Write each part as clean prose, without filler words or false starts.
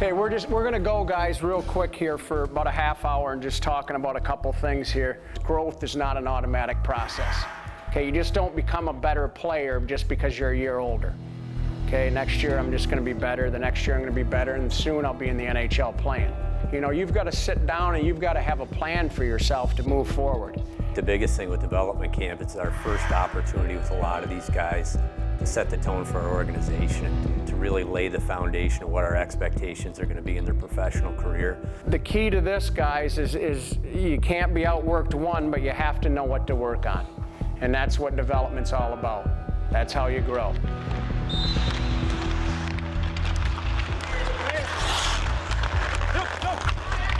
Okay, we're gonna go, guys, real quick here for about a half hour and just talking about a couple things here. Growth is not an automatic process. Okay, you just don't become a better player just because you're a year older. Okay, next year I'm just gonna be better, the next year I'm gonna be better, and soon I'll be in the NHL playing. You know, you've got to sit down and you've got to have a plan for yourself to move forward. The biggest thing with development camp, it's our first opportunity with a lot of these guys to set the tone for our organization, to really lay the foundation of what our expectations are going to be in their professional career. The key to this, guys, is you can't be outworked one, but you have to know what to work on. And that's what development's all about. That's how you grow.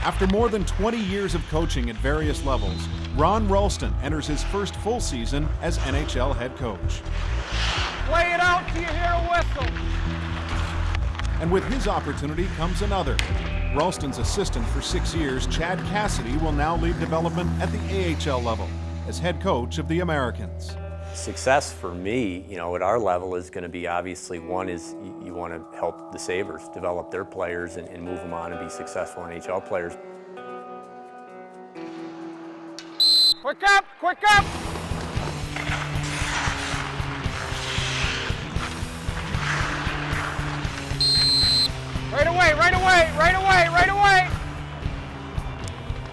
After more than 20 years of coaching at various levels, Ron Ralston enters his first full season as NHL head coach. Lay it out till you hear a whistle. And with his opportunity comes another. Ralston's assistant for 6 years, Chad Cassidy, will now lead development at the AHL level as head coach of the Americans. Success for me, you know, at our level is going to be obviously one is you want to help the Sabres develop their players and move them on and be successful NHL players. Quick up, quick up! Right away, right away, right away, right away!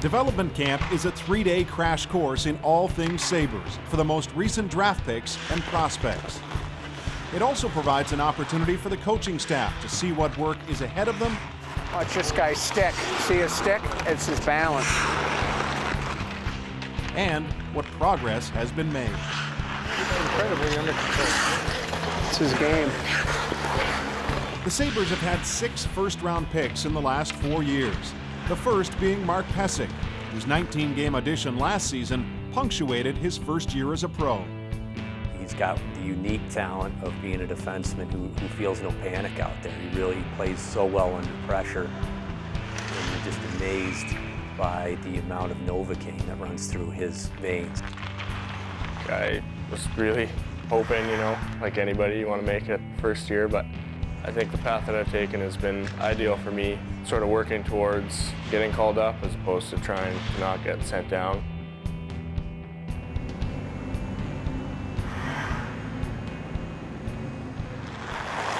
Development Camp is a 3-day crash course in all things Sabres for the most recent draft picks and prospects. It also provides an opportunity for the coaching staff to see what work is ahead of them. Watch this guy's stick. See his stick? It's his balance. And what progress has been made. Incredibly under control. It's his game. The Sabres have had 6 first-round picks in the last 4 years. The first being Mark Kecak, whose 19-game audition last season punctuated his first year as a pro. He's got the unique talent of being a defenseman who feels no panic out there. He really plays so well under pressure, and you're just amazed by the amount of Novocaine that runs through his veins. I was really hoping, you know, like anybody, you want to make it first year, but I think the path that I've taken has been ideal for me, sort of working towards getting called up as opposed to trying to not get sent down.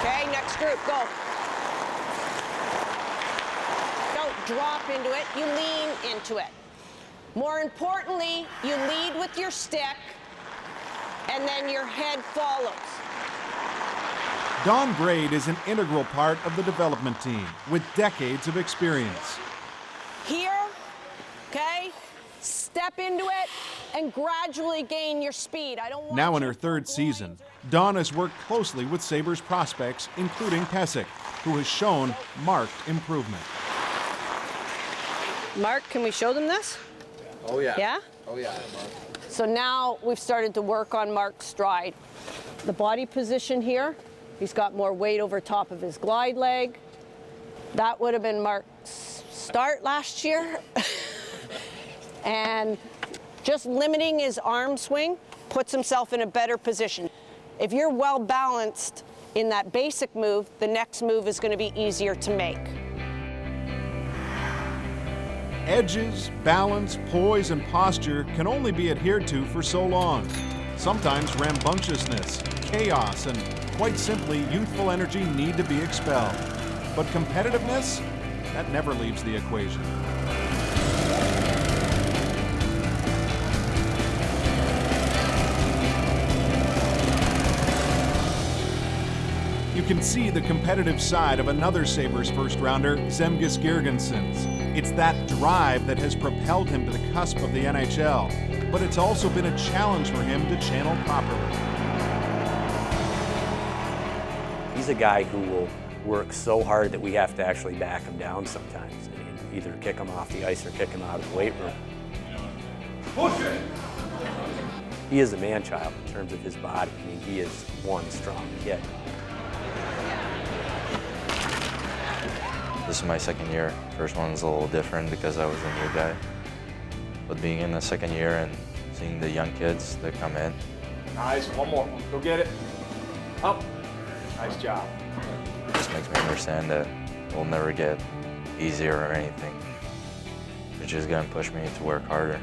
Okay, next group, go. Don't drop into it, you lean into it. More importantly, you lead with your stick and then your head follows. Don Grade is an integral part of the development team with decades of experience. Here, okay, step into it and gradually gain your speed. I don't want Now in her 3rd season, Dawn has worked closely with Sabres prospects, including Kecak, who has shown marked improvement. Mark, can we show them this? Oh yeah. Yeah? Oh yeah. So now we've started to work on Mark's stride. The body position here, he's got more weight over top of his glide leg. That would have been Mark's start last year. And just limiting his arm swing puts himself in a better position. If you're well balanced in that basic move, the next move is going to be easier to make. Edges, balance, poise, and posture can only be adhered to for so long. Sometimes rambunctiousness, chaos, and quite simply youthful energy need to be expelled. But competitiveness, that never leaves the equation. You can see the competitive side of another Sabres first-rounder, Zemgus Girgensons. It's that drive that has propelled him to the cusp of the NHL, but it's also been a challenge for him to channel properly. He's a guy who will work so hard that we have to actually back him down sometimes, and either kick him off the ice or kick him out of the weight room. Push it! He is a man-child in terms of his body. I mean, he is one strong kid. This is my 2nd year. First one's a little different because I was a new guy. But being in the 2nd year and seeing the young kids that come in. Nice, one more. Go get it. Up. Nice job. It just makes me understand that will never get easier or anything. It's just gonna push me to work harder.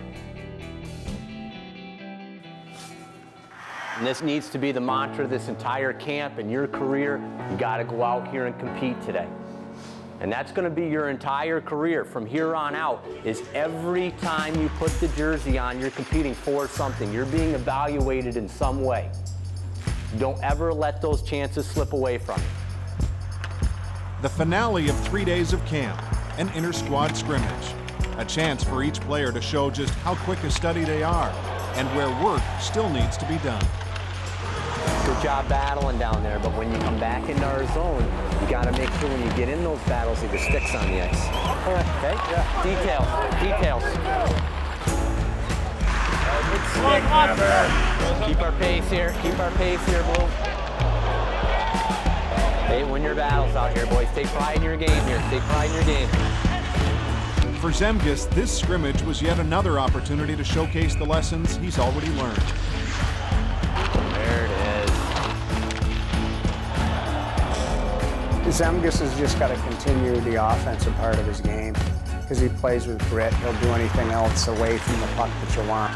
And this needs to be the mantra this entire camp and your career. You gotta go out here and compete today. And that's gonna be your entire career from here on out, is every time you put the jersey on, you're competing for something. You're being evaluated in some way. Don't ever let those chances slip away from you. The finale of 3 days of camp, an inter-squad scrimmage. A chance for each player to show just how quick a study they are and where work still needs to be done. Good job battling down there, but when you come back into our zone, you gotta make sure when you get in those battles that your stick's on the ice. Okay? Yeah. Details. Keep our pace here, Blue. Hey, win your battles out here, boys. Take pride in your game here. Take pride in your game. For Zemgus, this scrimmage was yet another opportunity to showcase the lessons he's already learned. There it is. Zemgus has just got to continue the offensive part of his game because he plays with grit. He'll do anything else away from the puck that you want.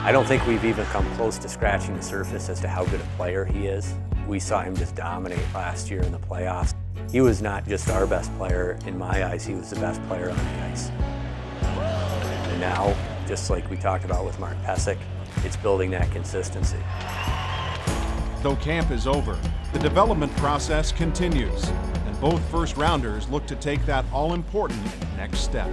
I don't think we've even come close to scratching the surface as to how good a player he is. We saw him just dominate last year in the playoffs. He was not just our best player in my eyes, he was the best player on the ice. And now, just like we talked about with Mark Kecak, it's building that consistency. Though camp is over, the development process continues, and both first rounders look to take that all-important next step.